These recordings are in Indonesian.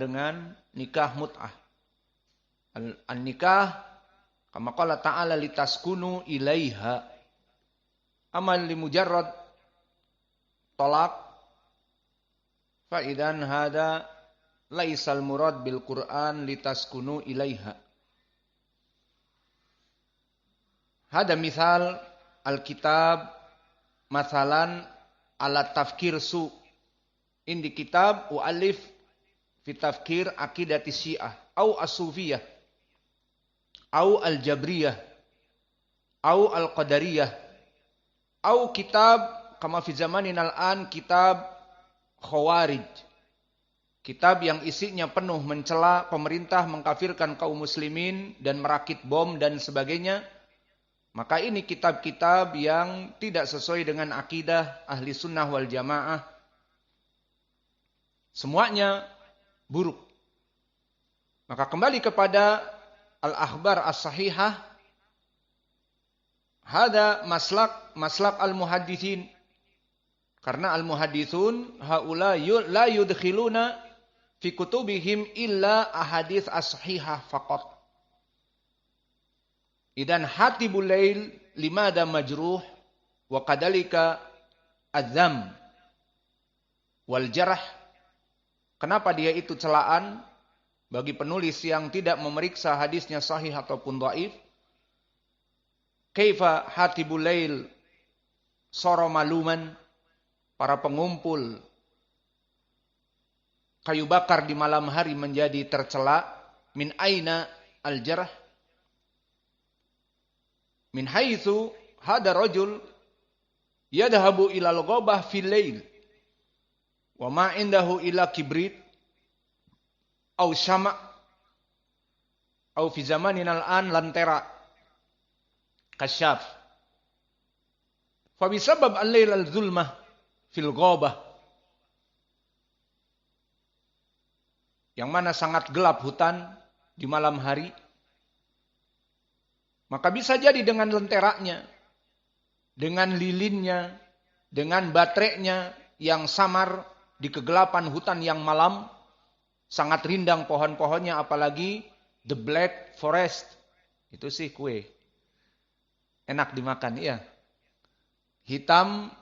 dengan nikah mut'ah. Al-nikah kama qala ta'ala litaskunu ilaiha. Amal li mujarrad talaq fa idzan hada laisal murad bil Qur'an litaskunu ilaiha. Hada misal al-kitab masalan ala tafkir su. Indi kitab u'alif fi tafkir aqidati syiah au as-sufiyah au al-jabriyah au al-qadariyah au kitab kama fi zamanin al-an kitab khawarij. Kitab yang isinya penuh mencela pemerintah, mengkafirkan kaum muslimin dan merakit bom dan sebagainya. Maka ini kitab-kitab yang tidak sesuai dengan akidah ahli sunnah wal jamaah. Semuanya buruk. Maka kembali kepada al-akhbar as-sahihah. Hada maslak al-muhaddithin. Karena al-muhaddithun haula la yudkhiluna fi kutubihim illa ahadits as-sahihah faqat. Idan hatibul lail limada majruh wa kadalika adzam wal jarh. Kenapa dia itu celaan bagi penulis yang tidak memeriksa hadisnya sahih ataupun dhaif? Kaifa hatibul lail sara maluman, para pengumpul kayu bakar di malam hari menjadi tercela. Min aina al jarh? Min haitsu hada rajul yadhabu ilal ghabah fil lail wa ma indahu ila kibrit au syama' au fi zamanin al-an lantera kasyaf. Fa bisabab al-lail al-zulmah fil ghabah, yang mana sangat gelap hutan di malam hari. Maka bisa jadi dengan lenteranya, dengan lilinnya, dengan baterainya yang samar di kegelapan hutan yang malam, sangat rindang pohon-pohonnya, apalagi the black forest. Itu sih kue. Enak dimakan, iya. Hitam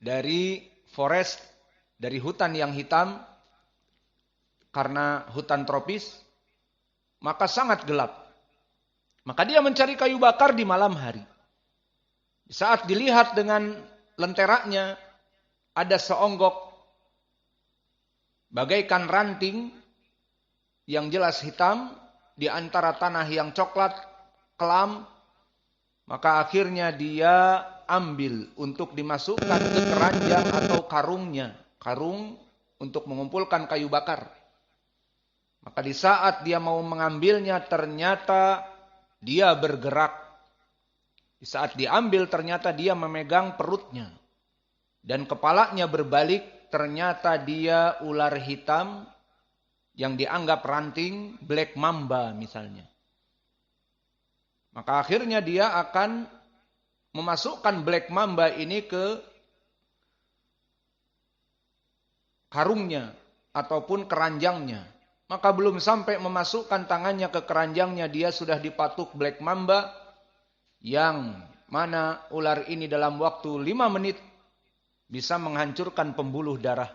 dari forest, dari hutan yang hitam, karena hutan tropis, maka sangat gelap. Maka dia mencari kayu bakar di malam hari. Saat dilihat dengan lenteranya, ada seonggok bagaikan ranting yang jelas hitam di antara tanah yang coklat kelam. Maka akhirnya dia ambil untuk dimasukkan ke keranjang atau karungnya. Karung untuk mengumpulkan kayu bakar. Maka di saat dia mau mengambilnya, ternyata dia bergerak. Di saat diambil ternyata dia memegang perutnya. Dan kepalanya berbalik, ternyata dia ular hitam yang dianggap ranting, black mamba misalnya. Maka akhirnya dia akan memasukkan black mamba ini ke karungnya ataupun keranjangnya. Maka belum sampai memasukkan tangannya ke keranjangnya, dia sudah dipatuk black mamba, yang mana ular ini dalam waktu 5 menit bisa menghancurkan pembuluh darah.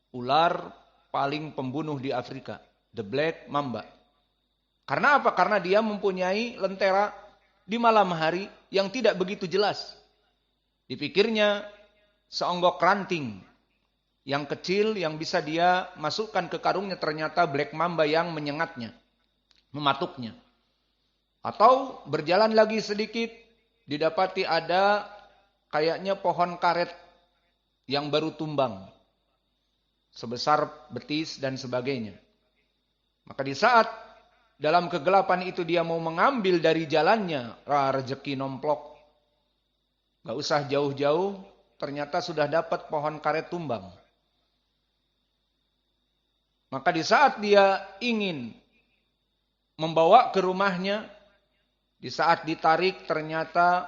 Ular paling pembunuh di Afrika, the black mamba. Karena apa? Karena dia mempunyai lentera di malam hari yang tidak begitu jelas. Dipikirnya seonggok ranting yang kecil yang bisa dia masukkan ke karungnya, ternyata black mamba yang menyengatnya, mematuknya. Atau berjalan lagi sedikit, didapati ada kayaknya pohon karet yang baru tumbang, sebesar betis dan sebagainya. Maka di saat dalam kegelapan itu dia mau mengambil dari jalannya, rezeki nomplok. Gak usah jauh-jauh, ternyata sudah dapat pohon karet tumbang. Maka di saat dia ingin membawa ke rumahnya, di saat ditarik ternyata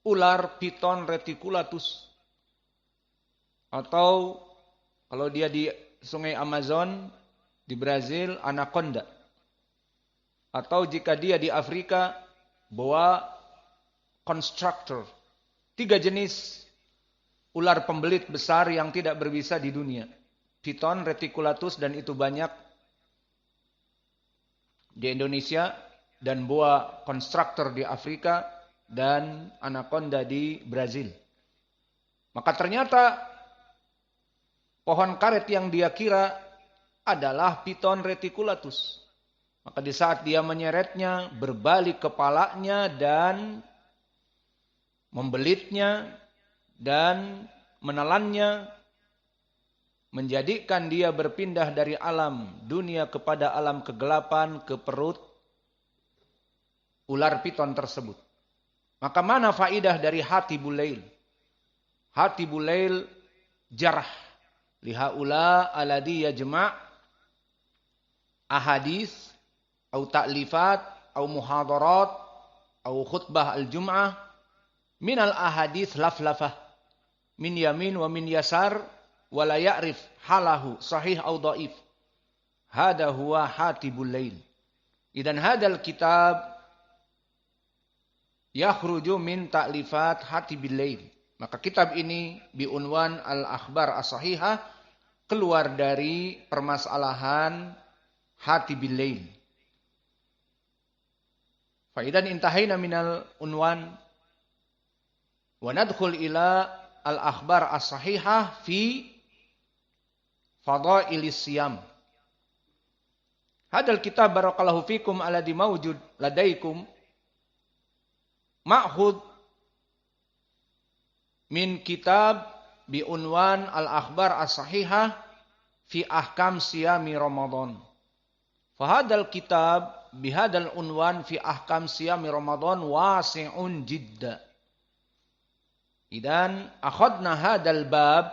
ular Python reticulatus. Atau kalau dia di Sungai Amazon, di Brazil anaconda. Atau jika dia di Afrika, boa constrictor. 3 jenis ular pembelit besar yang tidak berbisa di dunia. Python reticulatus, dan itu banyak di Indonesia, dan boa constrictor di Afrika, dan anaconda di Brazil. Maka ternyata pohon karet yang dia kira adalah Python reticulatus. Maka di saat dia menyeretnya, berbalik kepalanya dan membelitnya dan menelannya, menjadikan dia berpindah dari alam dunia kepada alam kegelapan ke perut ular piton tersebut. Maka mana faidah dari hati bulail? Hati bulail jarah lihaula alladhi yajma' ahadits au ta'lifat au muhadarat au khutbah al-jum'ah minal ahadits laflafah min yamin wa min yasar wa la ya'rif halahu sahih au dhaif. Hada huwa hatibul lail. Idan hadal kitab yakhruju min ta'lifat hatibil lail. Maka kitab ini biunwan al-akhbar as-sahihah, keluar dari permasalahan hatibil lail. Fa idan intahayna minal unwan wa nadkhul ila al-akhbar as-sahihah fi fadailis siyam. Hadal kitab barakallahu fikum alladhi mawjud ladaikum ma'khud min kitab bi unwan al-akhbar as-sahihah fi ahkam siyami Ramadan. Fahadal kitab bihadal unwan fi ahkam siyami Ramadan wasi'un jidda. Idan akhadna hadal bab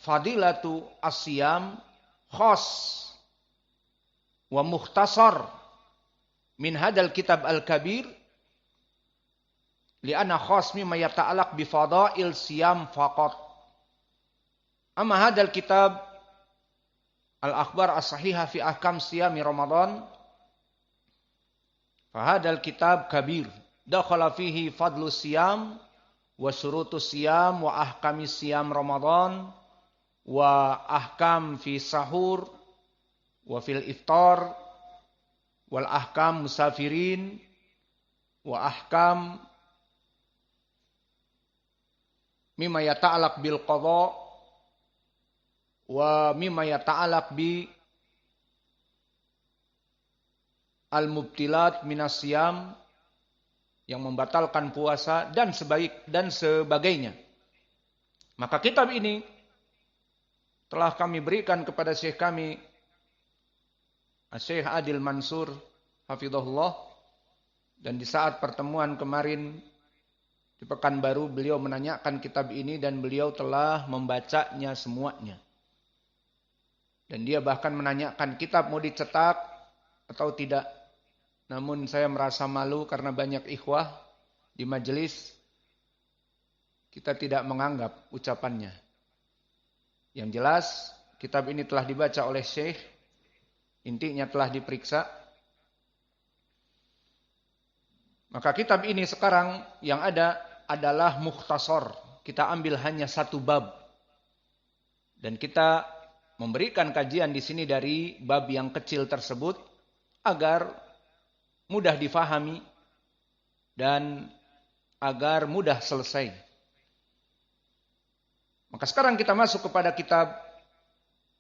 fadilatu as-siyam khas wa mukhtasar min hadal kitab al-kabir li'anna khas mimma yata'alaq bi fadail siyam faqat. Amma hadal kitab al-akhbar as-sahihah fi ahkam siyami Ramadan fa hadal kitab kabir dakhala fihi fadlu siyam wa syurutus siyam wa ahkamis siyam Ramadan wa ahkam fi sahur wa fil iftar wal ahkam musafirin wa ahkam mimma yata'alaq bil qadha wa mimma yata'alaq bi al mubtilat minas siyam, yang membatalkan puasa dan sebagainya. Maka kitab ini telah kami berikan kepada syekh kami Syekh Adil Mansur hafizahullah, dan di saat pertemuan kemarin di Pekanbaru beliau menanyakan kitab ini dan beliau telah membacanya semuanya. Dan dia bahkan menanyakan kitab mau dicetak atau tidak. Namun saya merasa malu karena banyak ikhwah di majelis, kita tidak menganggap ucapannya. Yang jelas kitab ini telah dibaca oleh syekh, intinya telah diperiksa. Maka kitab ini sekarang yang ada adalah mukhtasar. Kita ambil hanya satu bab. Dan kita memberikan kajian di sini dari bab yang kecil tersebut agar mudah difahami dan agar mudah selesai. Maka sekarang kita masuk kepada kitab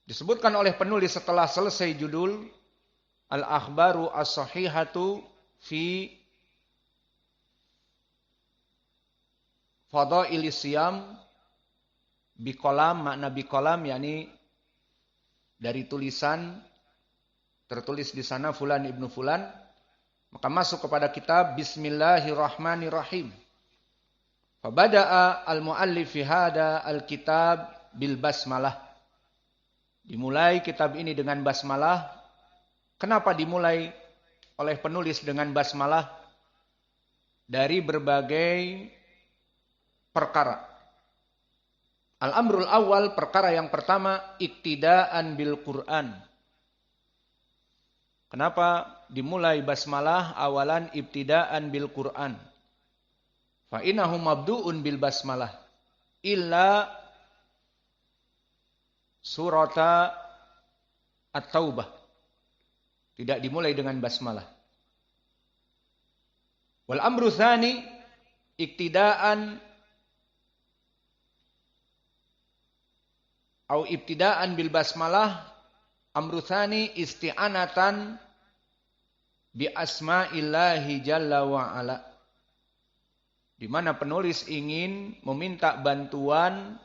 disebutkan oleh penulis setelah selesai judul Al-Akhbaru As-Sahihatu fi Fadailis Siyam bikolam, makna bikolam yakni dari tulisan, tertulis di sana fulan ibnu fulan. Maka masuk kepada kitab Bismillahirrahmanirrahim. Fabada'a al-muallif fi hada al-kitab bil basmalah. Dimulai kitab ini dengan basmalah. Kenapa dimulai oleh penulis dengan basmalah? Dari berbagai perkara. Al-amrul awal, perkara yang pertama, iktidaan bil Quran. Kenapa dimulai basmalah awalan ibtidaan bil Quran? Fa innahu mabdu'un bil basmalah illa surata At-Taubah. Tidak dimulai dengan basmalah. Wal amru tsani iktidaan au ibtidaan bil basmalah, amru tsani isti'anatan bi asma'illahi jalla wa ala. Di mana penulis ingin meminta bantuan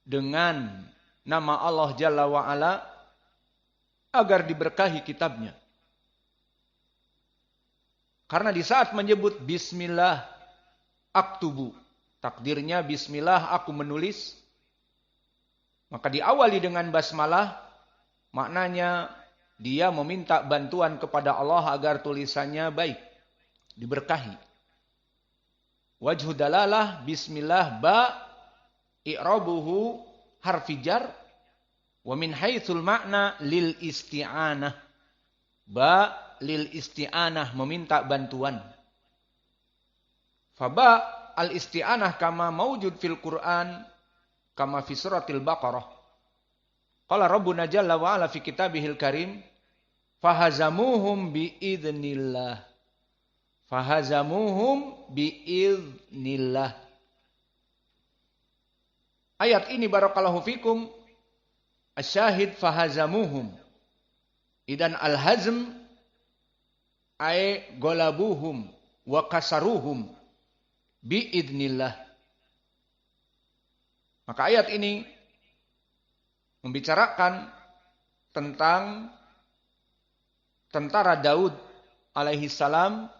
dengan nama Allah Jalla wa ala agar diberkahi kitabnya. Karena di saat menyebut bismillah aktubu, takdirnya bismillah aku menulis, maka diawali dengan basmalah, maknanya dia meminta bantuan kepada Allah agar tulisannya baik, diberkahi. Wajhu dalalah bismillah ba i'rabuhu harfi jar wa min haitsul makna lil isti'anah. Ba lil isti'anah, meminta bantuan. Faba al isti'anah kama maujud fil Quran kama fi suratil Baqarah. Qala Rabbuna jalla wa ala fi kitabihil karim fahazamuhum biidznillah. Fahazamuhum biidznillah. Ayat ini barakallahu fikum asyahid fahazamuhum. Idan al-hazm ay golabuhum wa kasaruhum biidznillah. Maka ayat ini membicarakan tentang tentara Daud alaihi salam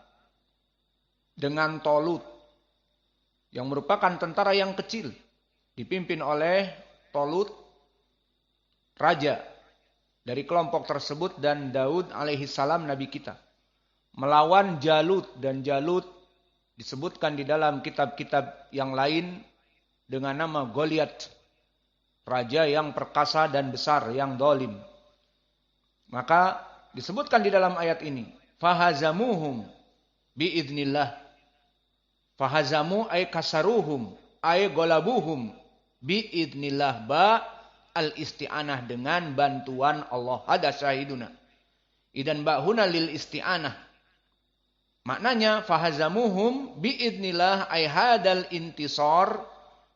dengan Tolut, yang merupakan tentara yang kecil, dipimpin oleh Tolut, raja dari kelompok tersebut, dan Daud alaihi salam nabi kita, melawan Jalut. Dan Jalut disebutkan di dalam kitab-kitab yang lain dengan nama Goliat, raja yang perkasa dan besar, yang dolim. Maka disebutkan di dalam ayat ini, fahazamuhum biidznillah. Fahazamu ay kasaruhum ay golabuhum biidznillah. Ba al isti'anah, dengan bantuan Allah. Hada syahiduna. Idan ba'huna lil isti'anah. Maknanya fahazamuhum biidznillah ay hadal intisar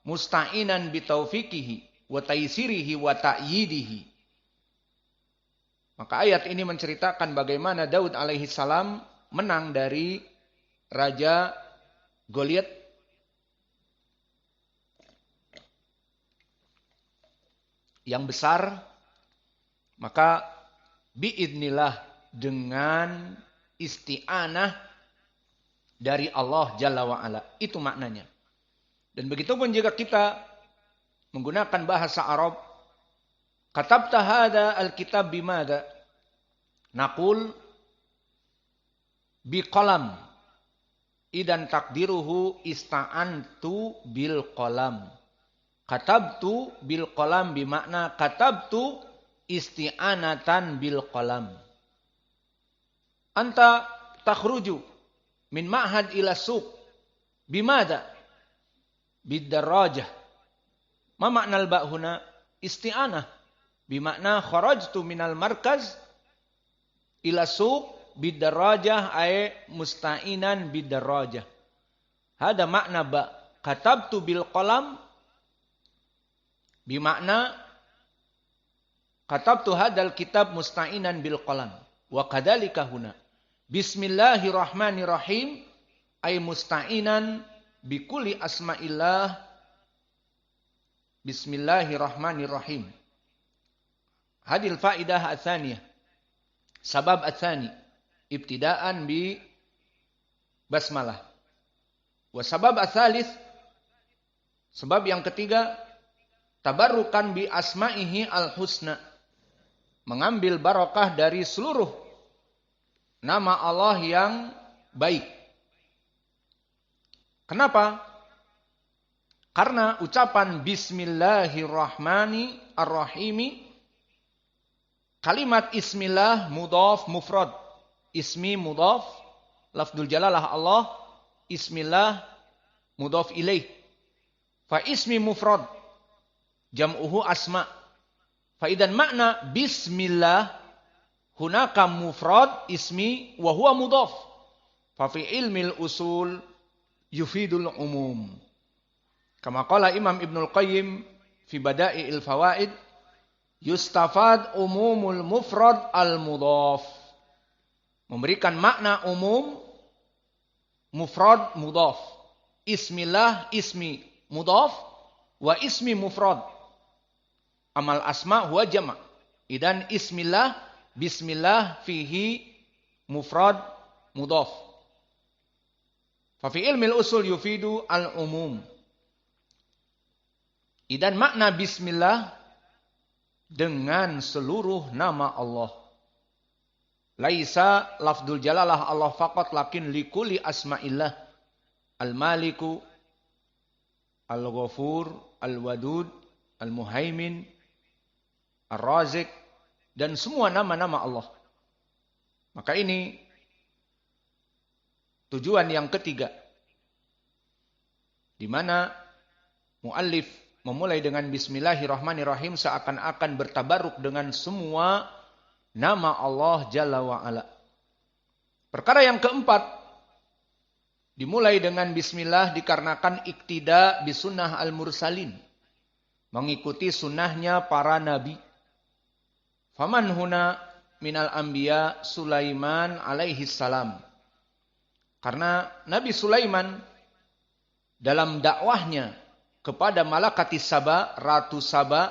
musta'inan bitaufiqihi wa taysirihi wa ta'yidihi. Maka ayat ini menceritakan bagaimana Daud alaihi salam menang dari Raja Goliat yang besar. Maka biidznillah, dengan isti'anah dari Allah Jalla wa'ala. Itu maknanya. Dan begitu pun jika kita menggunakan bahasa Arab, katabta hadha al-kitab bimada? Naqul biqalam. Idan takdiruhu ista'antu bil qalam. Katabtu bil qalam bimakna katabtu isti'anatan bil qalam. Anta takhruju min ma'had ila suq bimada? Bidarrajah. Ma makna al-ba' huna? Isti'anah. Bimakna kharajtu minal markaz ila suq bidarrajah ay musta'inan bidarrajah. Hada makna ba. Katabtu bil qalam bimakna katabtu hadal kitab musta'inan bil qalam. Wa kadzalika huna. Bismillahirrahmanirrahim ay musta'inan bikulli asma'illah. Bismillahirrahmanirrahim. Hadil faidah atsaniyah. Sabab atsani ibtidaan bi basmalah. Wa sabab atsalis, sebab yang ketiga, tabarrukan bi asma'ihi al-husna. Mengambil barakah dari seluruh nama Allah yang baik. Kenapa? Karena ucapan Bismillahirrahmanirrahim, kalimat ismillah mudhaf mufrad. Ismi mudhaf, lafdzul jalalah Allah, ismillah mudhaf ilaih. Fa ismi mufrad, jam'uhu asma. Fa idan makna bismillah hunaka mufrad ismi wa huwa mudhaf. Fa fi ilmil usul yufidul umum. Kama qala Imam Ibnul Qayyim fi Bada'i'il Fawaid, yustafad umumul mufrad al-mudhaf. Memberikan makna umum mufrad mudhaf. Ismillah ismi mudhaf wa ismi mufrad. Amal asma huwa jama'. Idan ismillah bismillah fihi mufrad mudhaf. Fa fi ilmil usul yufidu al-umum. Dan makna bismillah dengan seluruh nama Allah. Laisa lafdzul jalalah Allah faqat lakin likuli asma'illah. Al-Maliku, Al-Ghafur, Al-Wadud, Al-Muhaimin, Ar-Razik, dan semua nama-nama Allah. Maka ini tujuan yang ketiga, di mana muallif memulai dengan Bismillahirrahmanirrahim seakan-akan bertabaruk dengan semua nama Allah Jalla wa'ala. Perkara yang keempat, dimulai dengan Bismillah dikarenakan iktida bisunnah al-mursalin. Mengikuti sunnahnya para nabi. Faman huna minal anbiya Sulaiman alaihi salam. Karena Nabi Sulaiman dalam dakwahnya kepada Malakatis Saba, Ratu Saba,